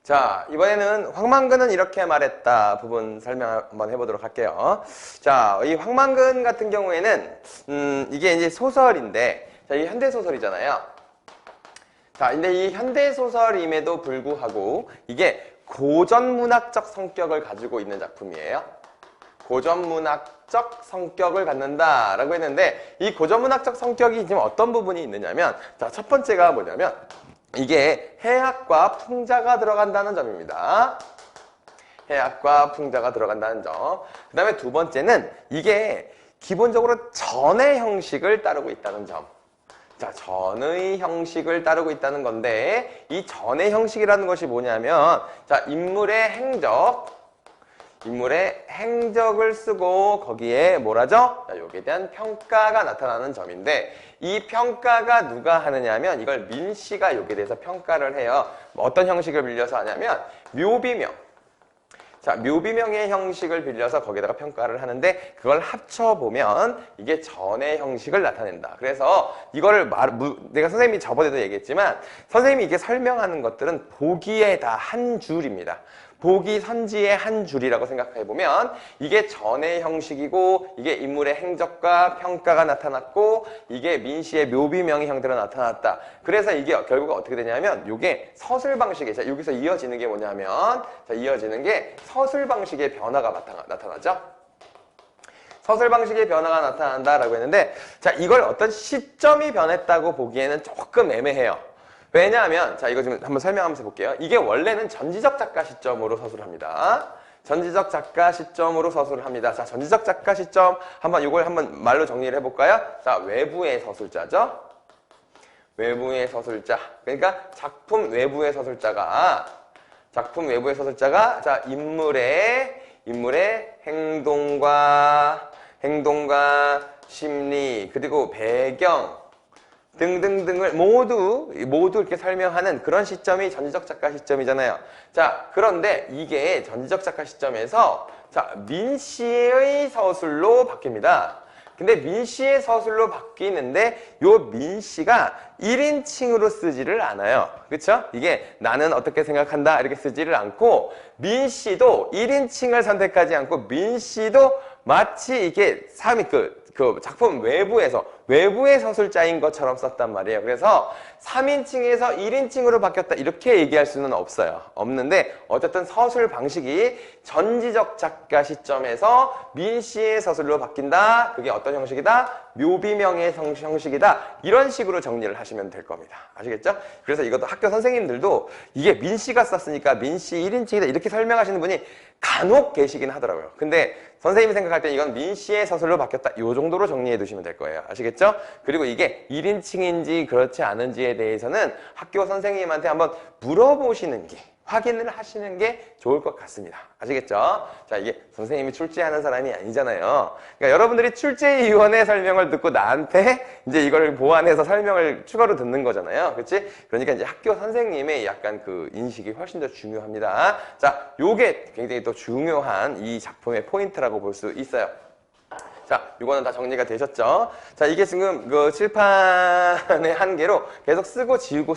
자, 이번에는 황만근은 이렇게 말했다 부분 설명 한번 해보도록 할게요. 자, 이 황만근 같은 경우에는 이게 이제 소설인데, 자, 이게 현대소설이잖아요. 자, 근데 이 현대소설임에도 불구하고 이게 고전문학적 성격을 가지고 있는 작품이에요. 고전문학적 성격을 갖는다라고 했는데, 이 고전문학적 성격이 지금 어떤 부분이 있느냐면, 자, 첫 번째가 뭐냐면 이게 해학과 풍자가 들어간다는 점입니다. 해학과 풍자가 들어간다는 점. 그 다음에 두 번째는 이게 기본적으로 전의 형식을 따르고 있다는 점. 자, 전의 형식을 따르고 있다는 건데, 이 전의 형식이라는 것이 뭐냐면, 자, 인물의 행적을 쓰고 거기에 뭐라죠? 자, 여기에 대한 평가가 나타나는 점인데, 이 평가가 누가 하느냐면 이걸 민씨가 여기에 대해서 평가를 해요. 어떤 형식을 빌려서 하냐면 묘비명. 자, 묘비명의 형식을 빌려서 거기다가 평가를 하는데, 그걸 합쳐보면 이게 전의 형식을 나타낸다. 그래서 이거를 내가 선생님이 저번에도 얘기했지만, 선생님이 이게 설명하는 것들은 보기에 다 한 줄입니다. 보기 선지의 한 줄이라고 생각해보면 이게 전의 형식이고, 이게 인물의 행적과 평가가 나타났고, 이게 민씨의 묘비명의 형태로 나타났다. 그래서 이게 결국 어떻게 되냐면 이게 서술 방식에, 자, 여기서 이어지는 게 뭐냐면, 자, 이어지는 게 서술 방식의 변화가 나타나죠. 서술 방식의 변화가 나타난다라고 했는데, 자, 이걸 어떤 시점이 변했다고 보기에는 조금 애매해요. 왜냐하면, 자, 이거 지금 한번 설명하면서 볼게요. 이게 원래는 전지적 작가 시점으로 서술을 합니다. 전지적 작가 시점으로 서술을 합니다. 자, 전지적 작가 시점, 이걸 한번 말로 정리를 해볼까요? 자, 외부의 서술자죠? 외부의 서술자. 그러니까 작품 외부의 서술자가, 자, 인물의 행동과 심리, 그리고 배경, 등등등을 모두 이렇게 설명하는 그런 시점이 전지적 작가 시점이잖아요. 자, 그런데 이게 전지적 작가 시점에서, 자, 민씨의 서술로 바뀝니다. 근데 민씨의 서술로 바뀌는데 요 민씨가 1인칭으로 쓰지를 않아요. 그쵸? 이게 나는 어떻게 생각한다 이렇게 쓰지를 않고, 민씨도 1인칭을 선택하지 않고 민씨도 마치 이게 그 작품 외부의 서술자인 것처럼 썼단 말이에요. 그래서 3인칭에서 1인칭으로 바뀌었다 이렇게 얘기할 수는 없는데, 어쨌든 서술 방식이 전지적 작가 시점에서 민씨의 서술로 바뀐다. 그게 어떤 형식이다? 묘비명의 형식이다. 이런 식으로 정리를 하시면 될 겁니다. 아시겠죠? 그래서 이것도 학교 선생님들도 이게 민씨가 썼으니까 민씨 1인칭이다 이렇게 설명하시는 분이 간혹 계시긴 하더라고요. 근데 선생님이 생각할 때 이건 민씨의 서술로 바뀌었다. 이 정도로 정리해 두시면 될 거예요. 아시겠죠? 그리고 이게 1인칭인지 그렇지 않은지에 대해서는 학교 선생님한테 한번 물어보시는 게, 확인을 하시는 게 좋을 것 같습니다. 아시겠죠? 자, 이게 선생님이 출제하는 사람이 아니잖아요. 그러니까 여러분들이 출제위원회 설명을 듣고 나한테 이제 이걸 보완해서 설명을 추가로 듣는 거잖아요. 그렇지? 그러니까 이제 학교 선생님의 약간 그 인식이 훨씬 더 중요합니다. 자, 요게 굉장히 또 중요한 이 작품의 포인트라고 볼 수 있어요. 자, 이거는 다 정리가 되셨죠? 자, 이게 지금 그 칠판의 한계로 계속 쓰고 지우고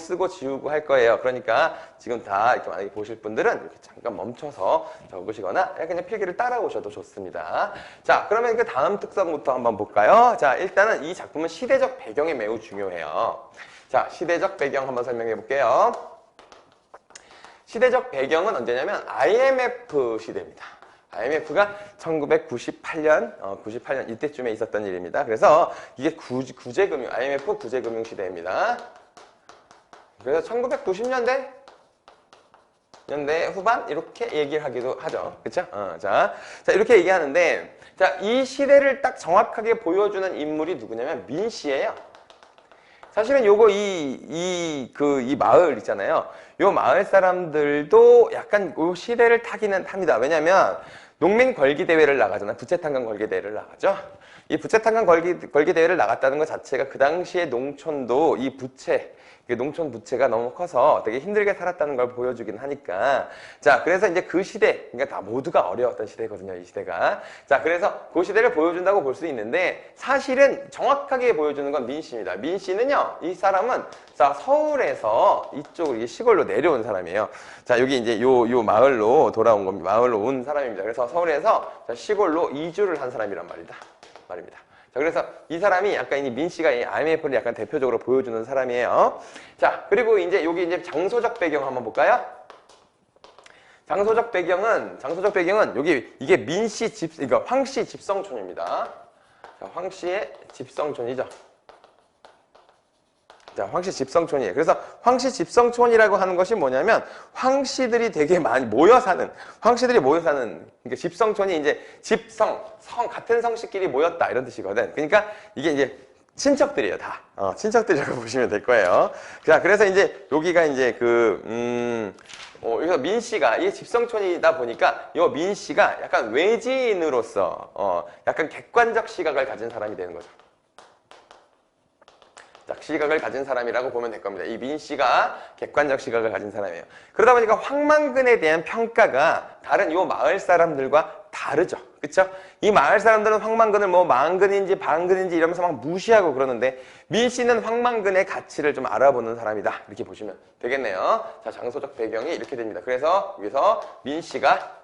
할 거예요. 그러니까 지금 다 이렇게 만약에 보실 분들은 이렇게 잠깐 멈춰서 적으시거나 그냥 필기를 따라오셔도 좋습니다. 자, 그러면 그 다음 특성부터 한번 볼까요? 자, 일단은 이 작품은 시대적 배경이 매우 중요해요. 자, 시대적 배경 한번 설명해 볼게요. 시대적 배경은 언제냐면 IMF 시대입니다. IMF가 1998년, 98년 이때쯤에 있었던 일입니다. 그래서 이게 IMF 구제금융 시대입니다. 그래서 1990년대 후반 이렇게 얘기를 하기도 하죠. 그렇죠? 자, 이렇게 얘기하는데, 자, 이 시대를 딱 정확하게 보여주는 인물이 누구냐면 민씨예요. 사실은 이 마을 있잖아요. 요 마을 사람들도 약간 요 시대를 타기는 탑니다. 왜냐면 농민 걸기 대회를 나가잖아요. 부채탄광 걸기 대회를 나가죠. 이 부채탄광 걸기 대회를 나갔다는 것 자체가 그 당시에 농촌도 이 부채 농촌 부채가 너무 커서 되게 힘들게 살았다는 걸 보여주긴 하니까. 자, 그래서 이제 그 시대, 그러니까 다 모두가 어려웠던 시대거든요, 이 시대가. 자, 그래서 그 시대를 보여준다고 볼 수 있는데, 사실은 정확하게 보여주는 건 민 씨입니다. 민 씨는요, 이 사람은, 자, 서울에서 이쪽으로 시골로 내려온 사람이에요. 자, 여기 이제 요 마을로 돌아온 겁니다. 마을로 온 사람입니다. 그래서 서울에서 시골로 이주를 한 사람이란 말입니다. 자, 그래서 이 사람이 약간 이 민 씨가 이 IMF를 약간 대표적으로 보여주는 사람이에요. 자, 그리고 이제 여기 이제 장소적 배경 한번 볼까요? 장소적 배경은 여기 이게 민 씨 그러니까 황 씨 집성촌입니다. 자, 황 씨의 집성촌이죠. 자, 황씨 집성촌이에요. 그래서 황씨 집성촌이라고 하는 것이 뭐냐면 황씨들이 되게 많이 모여 사는, 그러니까 집성촌이 이제 집성, 같은 성씨끼리 모였다 이런 뜻이거든. 그러니까 이게 이제 친척들이에요, 다. 친척들이라고 보시면 될 거예요. 자, 그래서 이제 여기가 이제 여기서 민 씨가, 이게 집성촌이다 보니까 이 민 씨가 약간 외지인으로서 약간 객관적 시각을 가진 사람이 되는 거죠. 시각을 가진 사람이라고 보면 될 겁니다. 이 민 씨가 객관적 시각을 가진 사람이에요. 그러다 보니까 황만근에 대한 평가가 다른 요 마을 사람들과 다르죠. 그쵸? 이 마을 사람들은 황만근을 뭐 만근인지 반근인지 이러면서 막 무시하고 그러는데 민 씨는 황만근의 가치를 좀 알아보는 사람이다. 이렇게 보시면 되겠네요. 자, 장소적 배경이 이렇게 됩니다. 그래서 여기서 민 씨가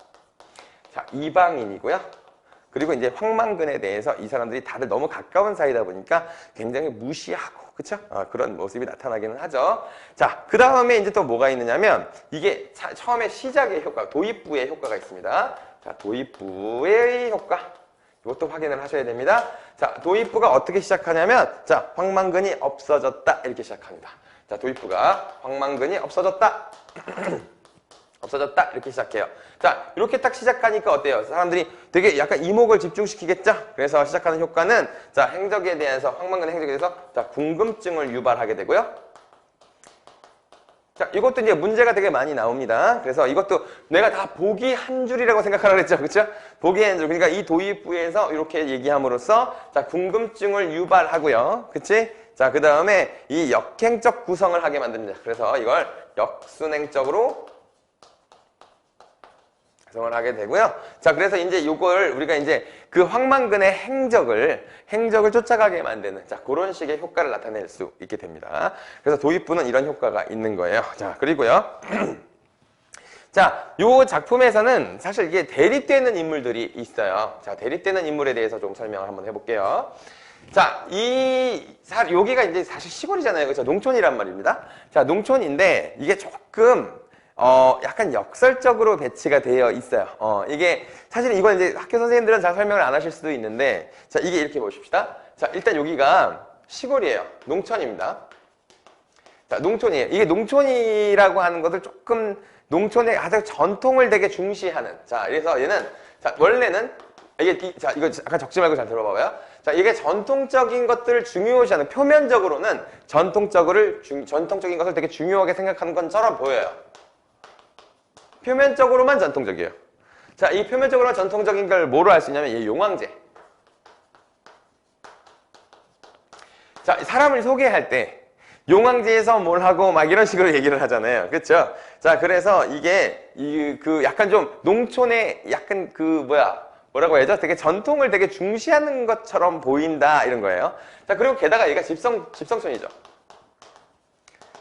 자, 이방인이고요. 그리고 이제 황만근에 대해서 이 사람들이 다들 너무 가까운 사이다 보니까 굉장히 무시하고, 그쵸? 그런 모습이 나타나기는 하죠. 자, 그 다음에 이제 또 뭐가 있느냐면, 이게 처음에 시작의 효과, 도입부의 효과가 있습니다. 자, 도입부의 효과. 이것도 확인을 하셔야 됩니다. 자, 도입부가 어떻게 시작하냐면, 자, 황만근이 없어졌다. 이렇게 시작합니다. 자, 도입부가 황만근이 없어졌다. 없어졌다 이렇게 시작해요. 자, 이렇게 딱 시작하니까 어때요? 사람들이 되게 약간 이목을 집중시키겠죠? 그래서 시작하는 효과는 자, 행적에 대해서, 황만근의 행적에 대해서 자, 궁금증을 유발하게 되고요. 자, 이것도 이제 문제가 되게 많이 나옵니다. 그래서 이것도 내가 다 보기 한 줄이라고 생각하라고 했죠. 그렇죠? 보기 한 줄. 그러니까 이 도입부에서 이렇게 얘기함으로써 자, 궁금증을 유발하고요. 그치? 자, 그 다음에 이 역행적 구성을 하게 만듭니다. 그래서 이걸 역순행적으로 구성을 하게 되고요. 자, 그래서 이제 요걸 우리가 이제 그 황만근의 행적을 쫓아가게 만드는 자, 그런 식의 효과를 나타낼 수 있게 됩니다. 그래서 도입부는 이런 효과가 있는 거예요. 자, 그리고요. 자, 요 작품에서는 사실 이게 대립되는 인물들이 있어요. 자, 대립되는 인물에 대해서 좀 설명을 한번 해볼게요. 자, 여기가 이제 사실 시골이잖아요. 그렇죠? 농촌이란 말입니다. 자, 농촌인데 이게 조금 약간 역설적으로 배치가 되어 있어요. 이게, 사실 이건 이제 학교 선생님들은 잘 설명을 안 하실 수도 있는데, 자, 이게 이렇게 보십시다. 자, 일단 여기가 시골이에요. 농촌입니다. 자, 농촌이에요. 이게 농촌이라고 하는 것을 조금, 농촌의 아주 전통을 되게 중시하는. 자, 그래서 얘는, 자, 원래는, 자, 이거 약간 적지 말고 잘 들어봐봐요. 자, 이게 전통적인 것들을 중요시하는, 표면적으로는 전통적인 것을 되게 중요하게 생각하는 것처럼 보여요. 표면적으로만 전통적이에요. 자, 이 표면적으로만 전통적인 걸 뭐로 알 수 있냐면 이 용왕제. 자, 사람을 소개할 때 용왕제에서 뭘 하고 막 이런 식으로 얘기를 하잖아요. 그렇죠? 자, 그래서 이게 약간 좀 농촌의 약간 뭐라고 해야죠? 되게 전통을 되게 중시하는 것처럼 보인다 이런 거예요. 자, 그리고 게다가 얘가 집성촌이죠.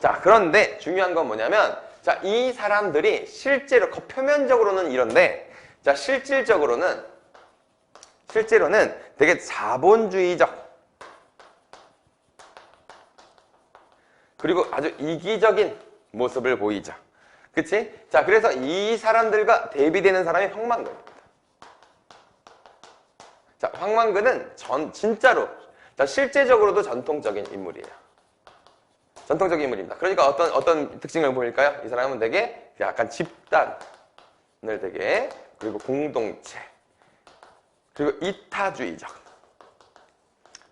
자, 그런데 중요한 건 뭐냐면 자, 이 사람들이 실제로 표면적으로는 이런데 자, 실질적으로는 되게 자본주의적 그리고 아주 이기적인 모습을 보이죠. 그치? 자, 그래서 이 사람들과 대비되는 사람이 황만근입니다. 자, 황만근은 진짜로 자, 실제적으로도 전통적인 인물이에요. 전통적인 인물입니다. 그러니까 어떤 특징을 보일까요? 이 사람은 되게 약간 집단을 되게 그리고 공동체 그리고 이타주의적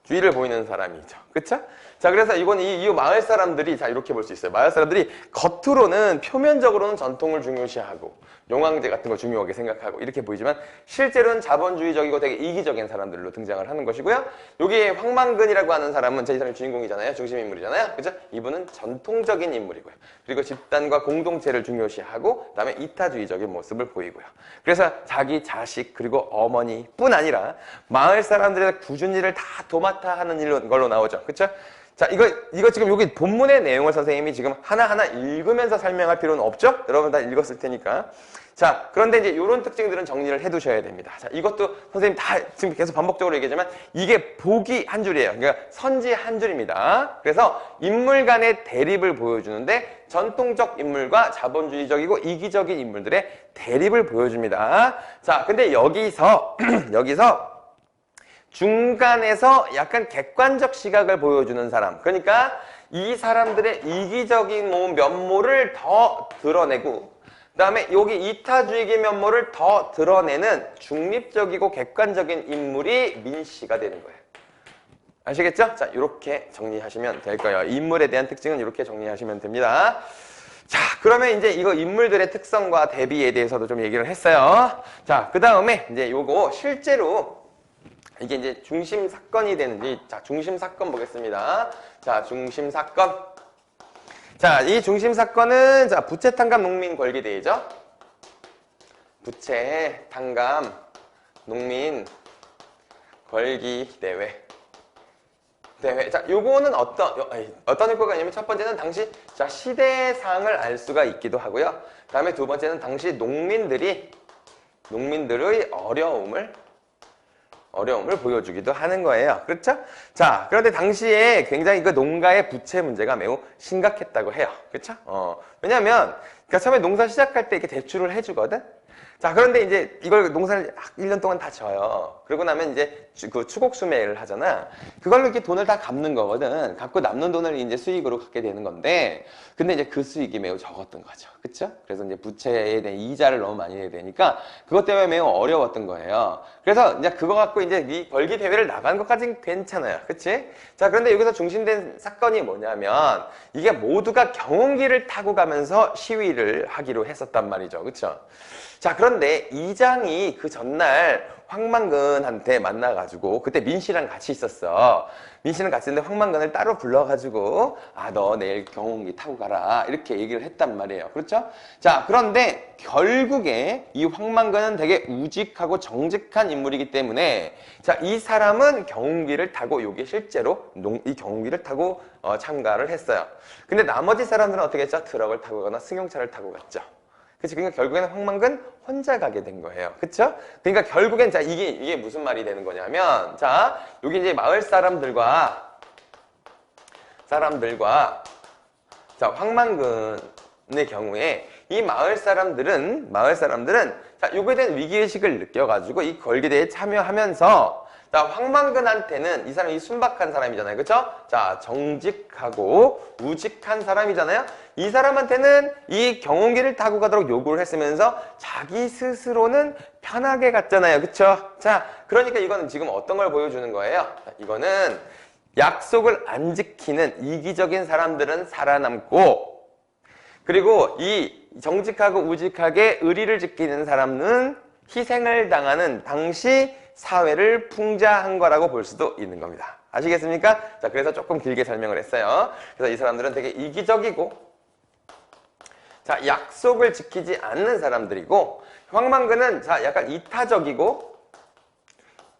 주의를 보이는 사람이죠. 그쵸? 자, 그래서 이건 이 마을 사람들이, 자, 이렇게 볼 수 있어요. 마을 사람들이 겉으로는, 표면적으로는 전통을 중요시하고, 용왕제 같은 거 중요하게 생각하고, 이렇게 보이지만, 실제로는 자본주의적이고 되게 이기적인 사람들로 등장을 하는 것이고요. 여기에 황만근이라고 하는 사람은 제 이 사람이 주인공이잖아요. 중심인물이잖아요. 그죠? 이분은 전통적인 인물이고요. 그리고 집단과 공동체를 중요시하고, 그 다음에 이타주의적인 모습을 보이고요. 그래서 자기 자식, 그리고 어머니뿐 아니라, 마을 사람들의 굳은 일을 다 도맡아 하는 걸로 나오죠. 그쵸? 자, 이거 지금 여기 본문의 내용을 선생님이 지금 하나하나 읽으면서 설명할 필요는 없죠? 여러분 다 읽었을 테니까. 자, 그런데 이제 이런 특징들은 정리를 해 두셔야 됩니다. 자, 이것도 선생님 다 지금 계속 반복적으로 얘기하지만 이게 보기 한 줄이에요. 그러니까 선지 한 줄입니다. 그래서 인물 간의 대립을 보여주는데 전통적 인물과 자본주의적이고 이기적인 인물들의 대립을 보여줍니다. 자, 근데 여기서 중간에서 약간 객관적 시각을 보여주는 사람. 그러니까 이 사람들의 이기적인 면모를 더 드러내고 그 다음에 여기 이타주의의 면모를 더 드러내는 중립적이고 객관적인 인물이 민씨가 되는 거예요. 아시겠죠? 자, 이렇게 정리하시면 될 거예요. 인물에 대한 특징은 이렇게 정리하시면 됩니다. 자, 그러면 이제 이거 인물들의 특성과 대비에 대해서도 좀 얘기를 했어요. 자, 그 다음에 이제 요거 실제로 이게 이제 중심 사건이 되는지, 자, 중심 사건 보겠습니다. 자, 중심 사건. 자, 이 중심 사건은, 자, 부채 탕감 농민 걸기대회죠. 부채 탕감 농민 걸기 대회. 자, 요거는 어떤 효과가 있냐면 첫 번째는 당시, 자, 시대상을 알 수가 있기도 하고요. 그 다음에 두 번째는 당시 농민들의 어려움을 보여주기도 하는 거예요. 그렇죠? 자, 그런데 당시에 굉장히 그 농가의 부채 문제가 매우 심각했다고 해요. 그렇죠? 왜냐면, 그러니까 처음에 농사 시작할 때 이렇게 대출을 해주거든? 자, 그런데 이제 이걸 농사를 1년 동안 다 져요. 그러고 나면 이제 그 추곡수매를 하잖아. 그걸로 이렇게 돈을 다 갚는 거거든. 갚고 남는 돈을 이제 수익으로 갖게 되는 건데, 근데 이제 그 수익이 매우 적었던 거죠. 그쵸? 그래서 이제 부채에 대한 이자를 너무 많이 내야 되니까 그것 때문에 매우 어려웠던 거예요. 그래서 이제 그거 갖고 이제 이 벌기 대회를 나간 것까지는 괜찮아요. 그치? 자, 그런데 여기서 중심된 사건이 뭐냐면 이게 모두가 경운기를 타고 가면서 시위를 하기로 했었단 말이죠. 그쵸? 자, 그런데 이장이 그 전날 황만근한테 만나가지고 그때 민씨랑 같이 있었어. 민씨랑 같이 있는데 황만근을 따로 불러가지고 너 내일 경운기 타고 가라 이렇게 얘기를 했단 말이에요. 그렇죠? 자, 그런데 결국에 이 황만근은 되게 우직하고 정직한 인물이기 때문에 자, 이 사람은 경운기를 타고 요게 실제로 이 경운기를 타고 참가를 했어요. 근데 나머지 사람들은 어떻게 했죠? 트럭을 타고 가거나 승용차를 타고 갔죠. 그치? 그러니까 결국에는 황만근 혼자 가게 된 거예요. 그쵸? 그러니까 결국엔 자, 이게 무슨 말이 되는 거냐면, 자, 여기 이제 마을 사람들과, 자, 황만근의 경우에 이 마을 사람들은, 자, 요거에 대한 위기의식을 느껴가지고 이 걸기대회에 참여하면서 자, 황만근한테는 이 사람이 순박한 사람이잖아요. 그쵸? 자, 정직하고 우직한 사람이잖아요. 이 사람한테는 이 경운기를 타고 가도록 요구를 했으면서 자기 스스로는 편하게 갔잖아요. 그쵸? 자, 그러니까 이거는 지금 어떤 걸 보여주는 거예요? 이거는 약속을 안 지키는 이기적인 사람들은 살아남고 그리고 이 정직하고 우직하게 의리를 지키는 사람은 희생을 당하는 당시 사회를 풍자한 거라고 볼 수도 있는 겁니다. 아시겠습니까? 자, 그래서 조금 길게 설명을 했어요. 그래서 이 사람들은 되게 이기적이고 자, 약속을 지키지 않는 사람들이고 황만근은 자, 약간 이타적이고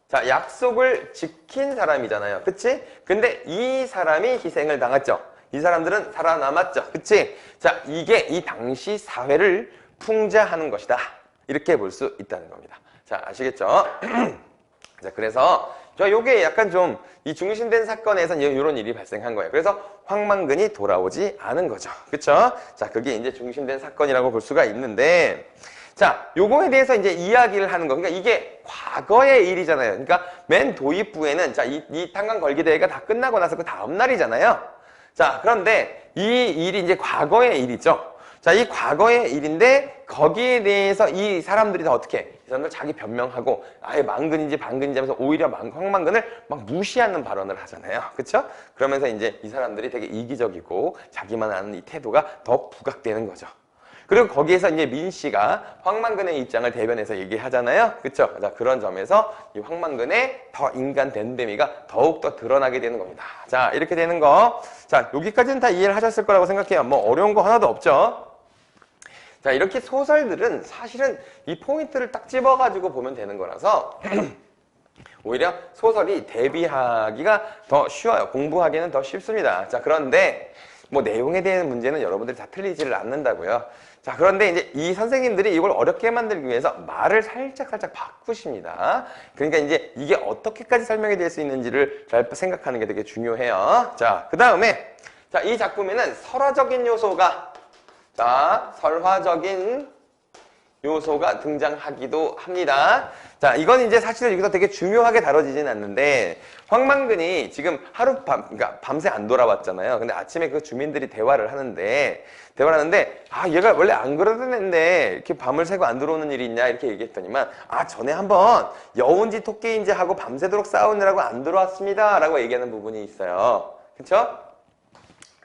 자, 약속을 지킨 사람이잖아요. 그치? 근데 이 사람이 희생을 당했죠. 이 사람들은 살아남았죠. 그치? 자, 이게 이 당시 사회를 풍자하는 것이다. 이렇게 볼 수 있다는 겁니다. 자, 아시겠죠? 자, 그래서 요게 약간 좀 이 중심된 사건에서 이런 일이 발생한 거예요. 그래서 황만근이 돌아오지 않은 거죠. 그쵸? 자, 그게 이제 중심된 사건이라고 볼 수가 있는데 자, 요거에 대해서 이제 이야기를 하는 거. 그러니까 이게 과거의 일이잖아요. 그러니까 맨 도입부에는 자, 이 탄광 걸기 대회가 다 끝나고 나서 그 다음 날이잖아요. 자, 그런데 이 일이 이제 과거의 일이죠. 자, 이 과거의 일인데 거기에 대해서 이 사람들이 다 어떻게 해? 이 사람들 자기 변명하고 아예 망근인지 반근인지 하면서 오히려 황망근을 막 무시하는 발언을 하잖아요. 그쵸? 그러면서 이제 이 사람들이 되게 이기적이고 자기만 아는 이 태도가 더 부각되는 거죠. 그리고 거기에서 이제 민 씨가 황만근의 입장을 대변해서 얘기하잖아요. 그쵸? 자, 그런 점에서 이 황만근의 더 인간 됨됨이가 더욱더 드러나게 되는 겁니다. 자, 이렇게 되는 거. 자, 여기까지는 다 이해를 하셨을 거라고 생각해요. 뭐 어려운 거 하나도 없죠? 자, 이렇게 소설들은 사실은 이 포인트를 딱 집어가지고 보면 되는 거라서 오히려 소설이 대비하기가 더 쉬워요. 공부하기는 더 쉽습니다. 자, 그런데 뭐 내용에 대한 문제는 여러분들이 다 틀리지를 않는다고요. 자, 그런데 이제 이 선생님들이 이걸 어렵게 만들기 위해서 말을 살짝 바꾸십니다. 그러니까 이제 이게 어떻게까지 설명이 될 수 있는지를 잘 생각하는 게 되게 중요해요. 자, 그 다음에 자, 이 작품에는 설화적인 요소가 설화적인 요소가 등장하기도 합니다. 자, 이건 이제 사실은 여기서 되게 중요하게 다뤄지진 않는데 황만근이 지금 그러니까 밤새 안 돌아왔잖아요. 근데 아침에 그 주민들이 대화를 하는데 아, 얘가 원래 안 그러던 애인데 이렇게 밤을 새고 안 들어오는 일이 있냐 이렇게 얘기했더니만 아, 전에 한번 여운지 토끼인지 하고 밤새도록 싸우느라고 안 들어왔습니다 라고 얘기하는 부분이 있어요. 그쵸?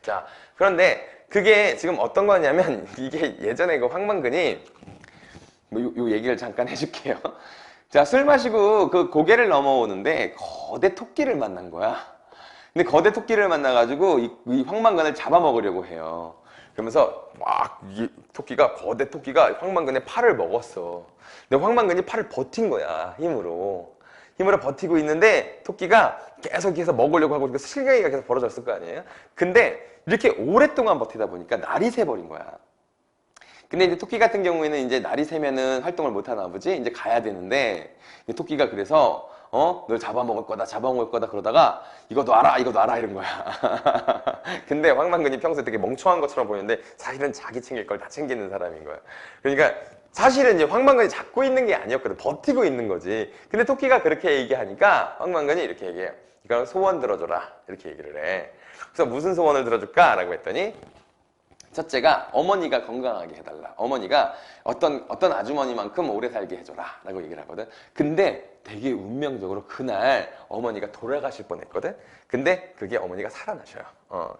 자, 그런데 그게 지금 어떤 거냐면 이게 예전에 그 황만근이 요 얘기를 잠깐 해줄게요. 자, 술 마시고 그 고개를 넘어오는데 거대 토끼를 만난 거야. 근데 거대 토끼를 만나가지고 이 황만근을 잡아먹으려고 해요. 그러면서 막 이 거대 토끼가 황만근의 팔을 먹었어. 근데 황만근이 팔을 버틴 거야, 힘으로 버티고 있는데 토끼가 계속 먹으려고 하고 실갱이가 계속 벌어졌을 거 아니에요. 근데 이렇게 오랫동안 버티다 보니까 날이 새버린 거야. 근데 이제 토끼 같은 경우에는 이제 날이 새면은 활동을 못 하나 보지. 이제 가야 되는데 토끼가 그래서 널 잡아먹을 거다 그러다가 이거 놔라 이런 거야. 근데 황만근이 평소에 되게 멍청한 것처럼 보이는데 사실은 자기 챙길 걸 다 챙기는 사람인 거야. 그러니까 사실은 이제 황만근이 잡고 있는 게 아니었거든. 버티고 있는 거지. 근데 토끼가 그렇게 얘기하니까 황만근이 이렇게 얘기해요. 이거 소원 들어줘라 이렇게 얘기를 해. 그래서 무슨 소원을 들어줄까? 라고 했더니 첫째가 어머니가 건강하게 해달라. 어머니가 어떤 아주머니만큼 오래 살게 해줘라. 라고 얘기를 하거든. 근데 되게 운명적으로 그날 어머니가 돌아가실 뻔했거든. 근데 그게 어머니가 살아나셔요.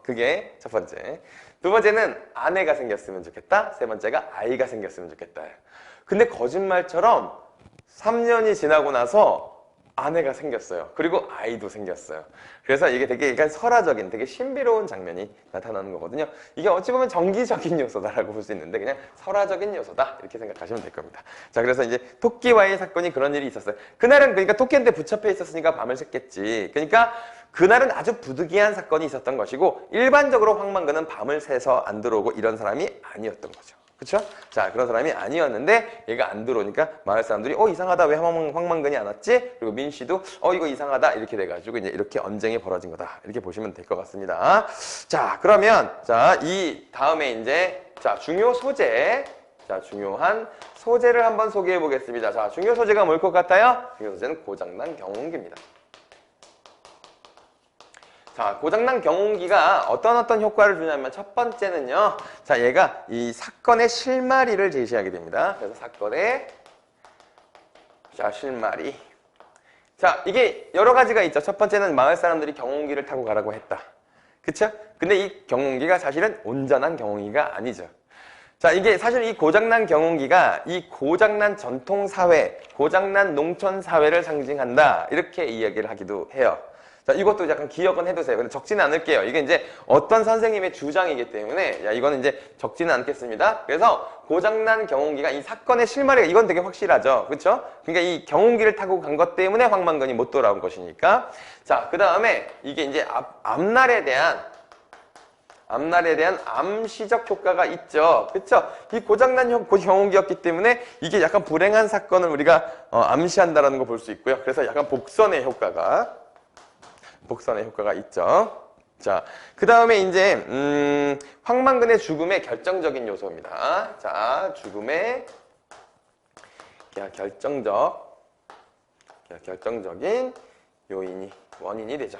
그게 첫 번째. 두 번째는 아내가 생겼으면 좋겠다. 세 번째가 아이가 생겼으면 좋겠다. 근데 거짓말처럼 3년이 지나고 나서 아내가 생겼어요. 그리고 아이도 생겼어요. 그래서 이게 되게 약간 설화적인, 되게 신비로운 장면이 나타나는 거거든요. 이게 어찌 보면 정기적인 요소다라고 볼 수 있는데 그냥 설화적인 요소다 이렇게 생각하시면 될 겁니다. 자, 그래서 이제 토끼와의 사건이 그런 일이 있었어요. 그날은 그러니까 토끼한테 붙잡혀 있었으니까 밤을 샜겠지. 그러니까 그날은 아주 부득이한 사건이 있었던 것이고 일반적으로 황만근은 밤을 새서 안 들어오고 이런 사람이 아니었던 거죠. 그쵸? 자, 그런 사람이 아니었는데 얘가 안 들어오니까 마을 사람들이 이상하다. 왜 황만근이 안 왔지? 그리고 민 씨도 이거 이상하다. 이렇게 돼가지고 이제 이렇게 언쟁이 벌어진 거다. 이렇게 보시면 될 것 같습니다. 자, 그러면 자, 이 다음에 이제 중요 소재. 자, 중요한 소재를 한번 소개해 보겠습니다. 자, 중요 소재가 뭘 것 같아요? 중요 소재는 고장난 경운기입니다. 자, 고장난 경운기가 어떤 효과를 주냐면 첫 번째는요. 자, 얘가 이 사건의 실마리를 제시하게 됩니다. 그래서 사건의 실마리. 자, 이게 여러 가지가 있죠. 첫 번째는 마을 사람들이 경운기를 타고 가라고 했다. 그쵸? 근데 이 경운기가 사실은 온전한 경운기가 아니죠. 자, 이게 사실 이 고장난 경운기가 이 고장난 전통사회, 고장난 농촌사회를 상징한다. 이렇게 이야기를 하기도 해요. 자, 이것도 약간 기억은 해두세요. 근데 적지는 않을게요. 이게 이제 어떤 선생님의 주장이기 때문에, 이거는 이제 적지는 않겠습니다. 그래서 고장난 경운기가 이 사건의 실마리가, 이건 되게 확실하죠. 그쵸? 그러니까 이 경운기를 타고 간 것 때문에 황만근이 못 돌아온 것이니까. 자, 그 다음에 이게 이제 앞날에 대한 암시적 효과가 있죠. 그쵸? 이 고장난 경운기였기 때문에 이게 약간 불행한 사건을 우리가 암시한다라는 거 볼 수 있고요. 그래서 약간 복선의 효과가 있죠. 자, 그 다음에 이제 황만근의 죽음의 결정적인 요소입니다. 자, 죽음의 결정적인 원인이 되죠.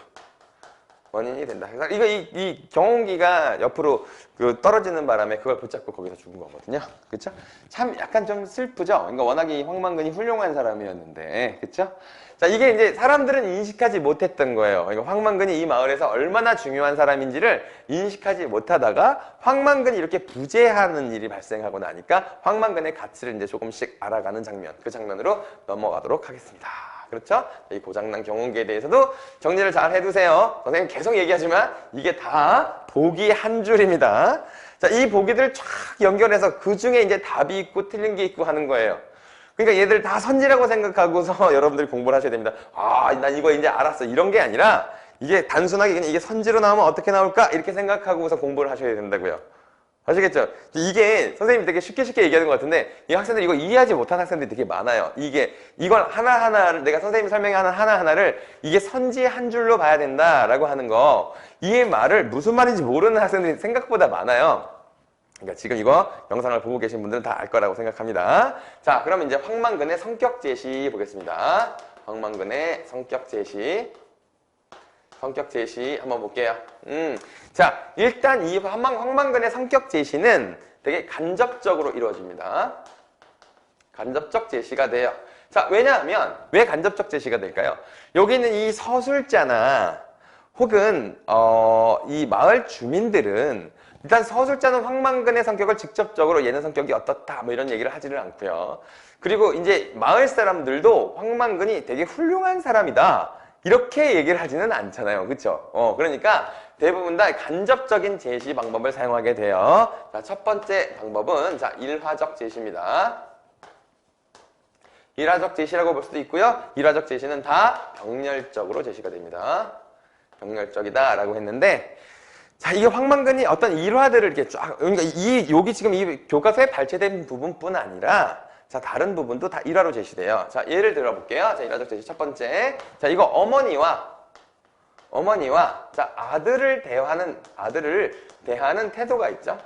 원인이 된다. 그래서 이 경운기가 옆으로 그 떨어지는 바람에 그걸 붙잡고 거기서 죽은 거거든요. 그쵸? 참 약간 좀 슬프죠? 그러니까 워낙에 이 황만근이 훌륭한 사람이었는데, 그쵸? 자, 이게 이제 사람들은 인식하지 못했던 거예요. 그러니까 황만근이 이 마을에서 얼마나 중요한 사람인지를 인식하지 못하다가 황만근이 이렇게 부재하는 일이 발생하고 나니까 황만근의 가치를 이제 조금씩 알아가는 장면, 그 장면으로 넘어가도록 하겠습니다. 그렇죠? 이 고장난 경운기에 대해서도 정리를 잘 해두세요. 선생님 계속 얘기하지만 이게 다 보기 한 줄입니다. 자, 이 보기들을 쫙 연결해서 그 중에 이제 답이 있고 틀린 게 있고 하는 거예요. 그러니까 얘들 다 선지라고 생각하고서 여러분들이 공부를 하셔야 됩니다. 아, 난 이거 이제 알았어. 이런 게 아니라 이게 단순하게 그냥 이게 선지로 나오면 어떻게 나올까? 이렇게 생각하고서 공부를 하셔야 된다고요. 아시겠죠? 이게 선생님이 되게 쉽게 얘기하는 것 같은데 이 학생들이 이거 이해하지 못한 학생들이 되게 많아요. 이걸 하나하나를 내가 선생님이 설명하는 하나하나를 이게 선지 한 줄로 봐야 된다라고 하는 거 이 말을 무슨 말인지 모르는 학생들이 생각보다 많아요. 그러니까 지금 이거 영상을 보고 계신 분들은 다 알 거라고 생각합니다. 자, 그럼 이제 황만근의 성격 제시 보겠습니다. 황만근의 성격 제시 한번 볼게요. 자, 일단 이 황만근의 성격 제시는 되게 간접적으로 이루어집니다. 간접적 제시가 돼요. 자, 왜냐하면 왜 간접적 제시가 될까요? 여기는 이 서술자나 혹은 이 마을 주민들은 일단 서술자는 황만근의 성격을 직접적으로 얘는 성격이 어떻다 뭐 이런 얘기를 하지를 않고요. 그리고 이제 마을 사람들도 황만근이 되게 훌륭한 사람이다 이렇게 얘기를 하지는 않잖아요. 그쵸? 그러니까 대부분 다 간접적인 제시 방법을 사용하게 돼요. 자, 첫 번째 방법은 자, 일화적 제시입니다. 일화적 제시라고 볼 수도 있고요. 일화적 제시는 다 병렬적으로 제시가 됩니다. 병렬적이다 라고 했는데 자, 이게 황만근이 어떤 일화들을 이렇게 쫙, 그러니까 여기 지금 이 교과서에 발췌된 부분뿐 아니라 자, 다른 부분도 다 일화로 제시돼요. 자, 예를 들어볼게요. 자, 일화적 제시 첫 번째. 자, 이거 어머니와 자, 아들을 대하는 태도가 있죠.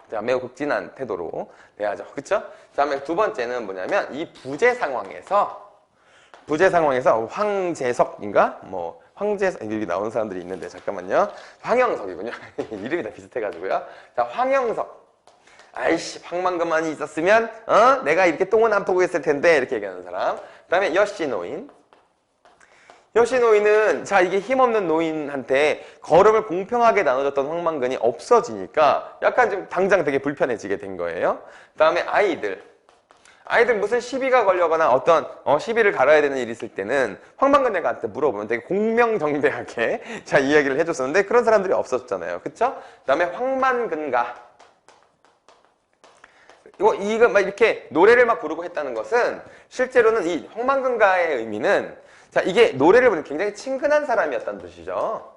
자, 매우 극진한 태도로 대하죠. 그쵸? 다음에 두 번째는 뭐냐면 이 부재 상황에서 황재석인가? 황재석, 여기 나오는 사람들이 있는데, 잠깐만요. 황영석이군요. 이름이 다 비슷해가지고요. 자, 황영석. 아이씨, 황만근만이 있었으면, 내가 이렇게 똥은 안 퍼고 있을 텐데, 이렇게 얘기하는 사람. 그 다음에 여씨노인. 여씨노인은, 자, 이게 힘없는 노인한테 걸음을 공평하게 나눠줬던 황만근이 없어지니까 약간 좀 당장 되게 불편해지게 된 거예요. 그 다음에 아이들 무슨 시비가 걸려거나 어떤 시비를 갈아야 되는 일이 있을 때는 황만근한테 물어보면 되게 공명정대하게 자 이야기를 해줬었는데 그런 사람들이 없었잖아요. 그쵸? 그 다음에 황만근가 이거 막 이렇게 노래를 막 부르고 했다는 것은 실제로는 이 황만근가의 의미는 자 이게 노래를 부르는 굉장히 친근한 사람이었다는 뜻이죠.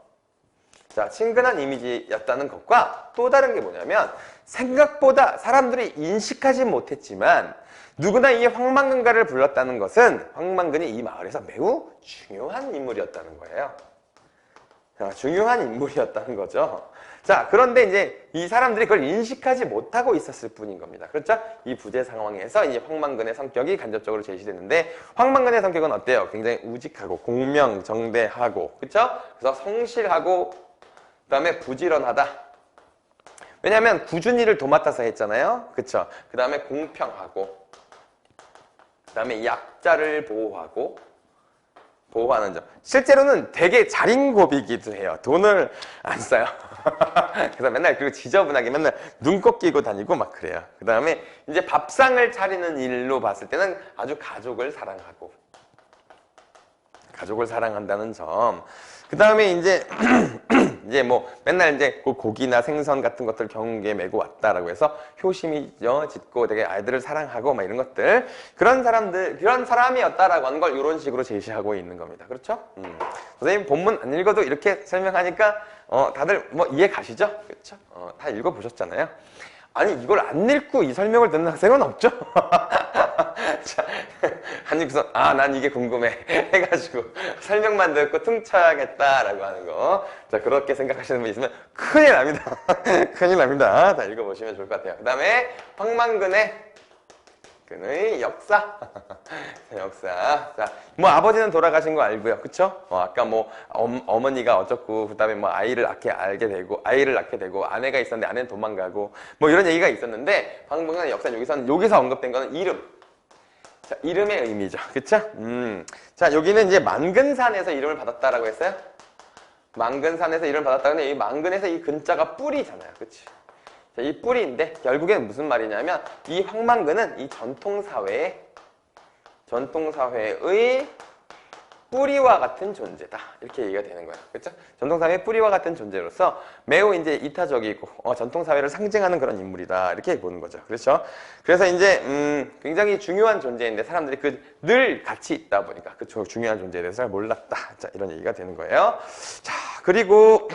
자, 친근한 이미지였다는 것과 또 다른 게 뭐냐면 생각보다 사람들이 인식하지 못했지만 누구나 이 황만근가를 불렀다는 것은 황만근이 이 마을에서 매우 중요한 인물이었다는 거예요. 자, 중요한 인물이었다는 거죠. 자, 그런데 이제 이 사람들이 그걸 인식하지 못하고 있었을 뿐인 겁니다. 그렇죠? 이 부재 상황에서 이제 황만근의 성격이 간접적으로 제시되는데 황만근의 성격은 어때요? 굉장히 우직하고 공명정대하고 그렇죠? 그래서 성실하고 그 다음에 부지런하다. 왜냐하면 꾸준히를 도맡아서 했잖아요. 그쵸? 그 다음에 공평하고 그 다음에 약자를 보호하는 점. 실제로는 되게 자린고비기도 해요. 돈을 안 써요. 그래서 맨날 그리고 지저분하게 맨날 눈곱 끼고 다니고 막 그래요. 그 다음에 이제 밥상을 차리는 일로 봤을 때는 아주 가족을 사랑한다는 점. 그 다음에 이제 뭐 맨날 이제 고기나 생선 같은 것들 경운기에 메고 왔다라고 해서 효심이 짙고 되게 아이들을 사랑하고 막 이런 것들 그런 사람이었다라고 하는 걸 이런 식으로 제시하고 있는 겁니다. 그렇죠? 선생님 본문 안 읽어도 이렇게 설명하니까 다들 뭐 이해 가시죠? 그렇죠? 다 읽어보셨잖아요. 아니 이걸 안 읽고 이 설명을 듣는 학생은 없죠? 자, 아니 그래서 난 이게 궁금해 해가지고 설명만 듣고 퉁쳐야겠다라고 하는 거. 자 그렇게 생각하시는 분 있으면 큰일 납니다. 큰일 납니다. 다 읽어보시면 좋을 것 같아요. 그 다음에 황만근의 근의 역사. 역사. 자, 뭐 아버지는 돌아가신 거 알고요. 그쵸? 아까 뭐 어머니가 어쩌고 그다음에 뭐 아이를 낳게 되고 아내가 있었는데 아내는 도망가고 뭐 이런 얘기가 있었는데 황망근의 역사는 여기서 언급된 거는 이름. 자, 이름의 의미죠. 그쵸? 자, 여기는 이제 만근산에서 이름을 받았다라고 했어요. 만근산에서 이름을 받았다. 근데 이 만근에서 이 근자가 뿌리잖아요. 그치? 자, 이 뿌리인데 결국엔 무슨 말이냐면 이 황만근은 이 전통사회의 뿌리와 같은 존재다. 이렇게 얘기가 되는 거예요. 그렇죠? 전통사회의 뿌리와 같은 존재로서 매우 이제 이타적이고 전통사회를 상징하는 그런 인물이다. 이렇게 보는 거죠. 그렇죠? 그래서 이제 굉장히 중요한 존재인데 사람들이 늘 같이 있다 보니까 그 중요한 존재에 대해서 잘 몰랐다. 자, 이런 얘기가 되는 거예요. 자, 그리고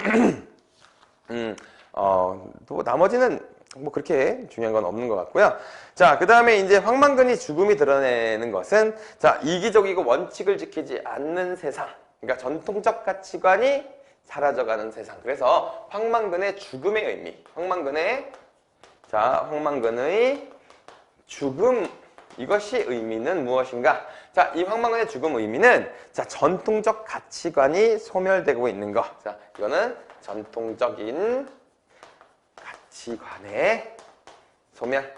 또 나머지는 뭐 그렇게 중요한 건 없는 것 같고요. 자, 그 다음에 이제 황만근이 죽음이 드러내는 것은 자, 이기적이고 원칙을 지키지 않는 세상. 그러니까 전통적 가치관이 사라져가는 세상. 그래서 황만근의 죽음의 의미. 황만근의 죽음. 이것이 의미는 무엇인가? 자, 이 황만근의 죽음 의미는 자, 전통적 가치관이 소멸되고 있는 것. 자, 이거는 전통적인 가치관의 소멸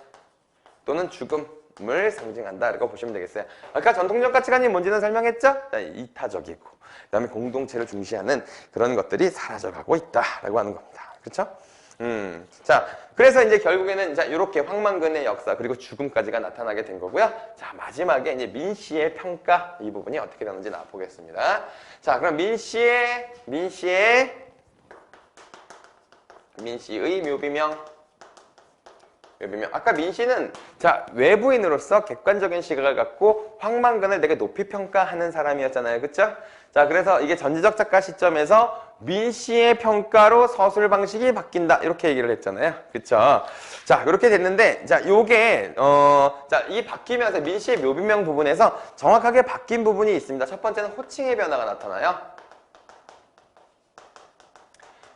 또는 죽음을 상징한다라고 보시면 되겠어요. 아까 전통적 가치관이 뭔지는 설명했죠? 이타적이고 그다음에 공동체를 중시하는 그런 것들이 사라져가고 있다라고 하는 겁니다. 그렇죠? 자, 그래서 이제 결국에는 자, 이렇게 황만근의 역사 그리고 죽음까지가 나타나게 된 거고요. 자, 마지막에 이제 민씨의 평가 이 부분이 어떻게 되는지 보겠습니다. 자, 그럼 민씨의 묘비명. 아까 민씨는 자, 외부인으로서 객관적인 시각을 갖고 황만근을 되게 높이 평가하는 사람이었잖아요. 그쵸? 자, 그래서 이게 전지적 작가 시점에서 민씨의 평가로 서술 방식이 바뀐다. 이렇게 얘기를 했잖아요. 그쵸? 자, 그렇게 됐는데, 자, 요게, 자, 이 바뀌면서 민씨의 묘비명 부분에서 정확하게 바뀐 부분이 있습니다. 첫 번째는 호칭의 변화가 나타나요.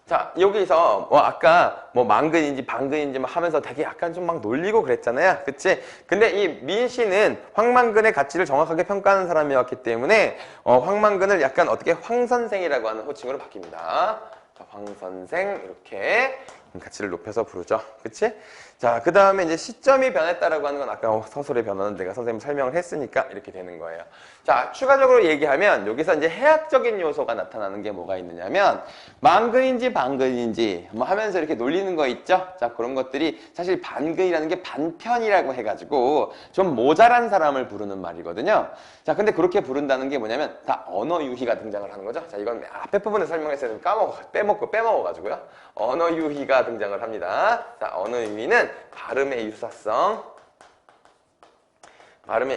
자, 여기서 아까 뭐 만근인지 반근인지 막 하면서 되게 약간 좀 막 놀리고 그랬잖아요. 그치? 근데 이 민씨는 황만근의 가치를 정확하게 평가하는 사람이었기 때문에 황만근을 약간 어떻게 황선생이라고 하는 호칭으로 바뀝니다. 자, 황선생 이렇게 가치를 높여서 부르죠. 그치? 자, 그 다음에 이제 시점이 변했다라고 하는 건 아까 서술의 변화는 내가 선생님 설명을 했으니까 이렇게 되는 거예요. 자, 추가적으로 얘기하면 여기서 이제 해학적인 요소가 나타나는 게 뭐가 있느냐면 만근인지 반근인지 뭐 하면서 이렇게 놀리는 거 있죠? 자, 그런 것들이 사실 반근이라는 게 반편이라고 해가지고 좀 모자란 사람을 부르는 말이거든요. 자, 근데 그렇게 부른다는 게 뭐냐면 다 언어 유희가 등장을 하는 거죠. 자, 이건 앞에 부분에 설명했어요. 빼먹어가지고요. 언어 유희가 등장을 합니다. 자, 언어 유희는 발음의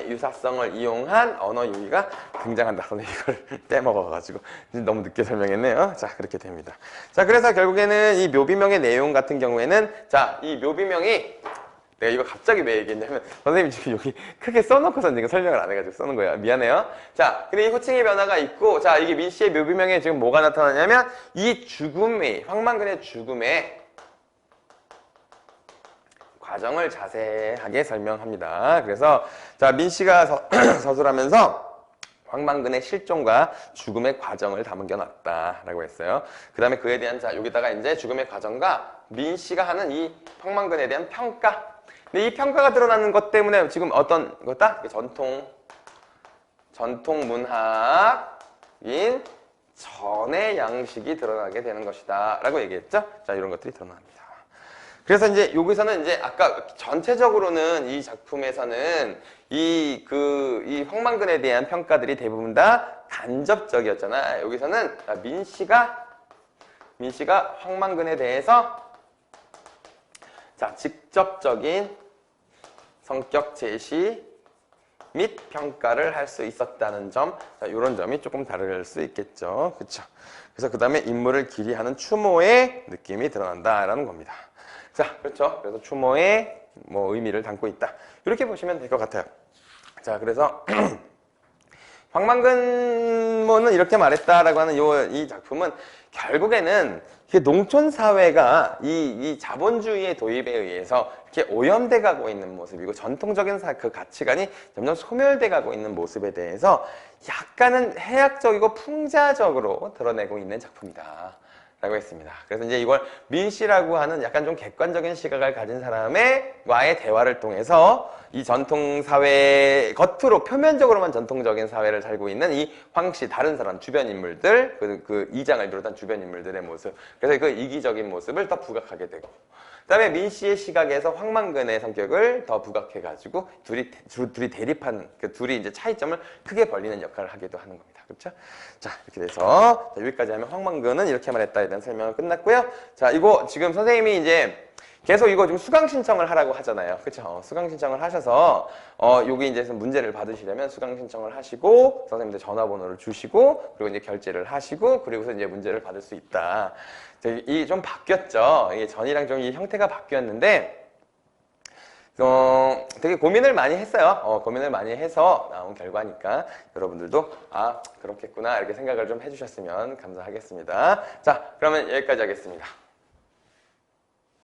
유사성을 이용한 언어 유희가 등장한다. 선생님 이걸 빼먹어가지고 너무 늦게 설명했네요. 자, 그렇게 됩니다. 자, 그래서 결국에는 이 묘비명의 내용 같은 경우에는 자, 이 묘비명이 내가 이거 갑자기 왜 얘기했냐면 선생님이 지금 여기 크게 써놓고서 내가 설명을 안 해가지고 써놓은 거야. 미안해요. 자, 근데 이 호칭의 변화가 있고 자, 이게 민씨의 묘비명에 지금 뭐가 나타나냐면 이 황만근의 죽음의 과정을 자세하게 설명합니다. 그래서 자, 민씨가 서술하면서 황만근의 실종과 죽음의 과정을 담겨놨다라고 했어요. 그 다음에 그에 대한 자, 여기다가 이제 죽음의 과정과 민씨가 하는 이 황만근에 대한 평가. 근데 이 평가가 드러나는 것 때문에 지금 어떤 거다? 전통 문학인 전의 양식이 드러나게 되는 것이다. 라고 얘기했죠? 자, 이런 것들이 드러납니다. 그래서 이제 여기서는 이제 아까 전체적으로는 이 작품에서는 이 황만근에 대한 평가들이 대부분 다 간접적이었잖아. 여기서는 민씨가 황만근에 대해서 자, 직접적인 성격 제시 및 평가를 할 수 있었다는 점, 자, 이런 점이 조금 다를 수 있겠죠. 그렇죠? 그래서 그 다음에 인물을 기리하는 추모의 느낌이 드러난다라는 겁니다. 자, 그렇죠. 그래서 추모의 뭐 의미를 담고 있다. 이렇게 보시면 될 것 같아요. 자, 그래서 황만근모는 이렇게 말했다라고 하는 이 작품은 결국에는 이게 농촌 사회가 이 자본주의의 도입에 의해서 이렇게 오염돼 가고 있는 모습이고 전통적인 그 가치관이 점점 소멸돼 가고 있는 모습에 대해서 약간은 해학적이고 풍자적으로 드러내고 있는 작품이다. 라고 했습니다. 그래서 이제 이걸 민씨라고 하는 약간 좀 객관적인 시각을 가진 사람과의 대화를 통해서 이 전통사회, 겉으로 표면적으로만 전통적인 사회를 살고 있는 이 황씨, 다른 사람, 주변 인물들, 그 이장을 비롯한 주변 인물들의 모습, 그래서 그 이기적인 모습을 더 부각하게 되고, 그 다음에 민씨의 시각에서 황만근의 성격을 더 부각해가지고 둘이 대립하는, 그 둘이 이제 차이점을 크게 벌리는 역할을 하기도 하는 겁니다. 그렇죠? 자, 이렇게 돼서 여기까지 하면 황만근은 이렇게 말했다에 대한 설명은 끝났고요. 자, 이거 지금 선생님이 이제 계속 이거 지금 수강 신청을 하라고 하잖아요. 그렇죠? 수강 신청을 하셔서 여기 이제 문제를 받으시려면 수강 신청을 하시고 선생님들 전화번호를 주시고 그리고 이제 결제를 하시고 그리고서 이제 문제를 받을 수 있다. 이게 좀 바뀌었죠. 이게 전이랑 좀 이 형태가 바뀌었는데 되게 고민을 많이 했어요. 고민을 많이 해서 나온 결과니까 여러분들도 아 그렇겠구나 이렇게 생각을 좀 해주셨으면 감사하겠습니다. 자, 그러면 여기까지 하겠습니다.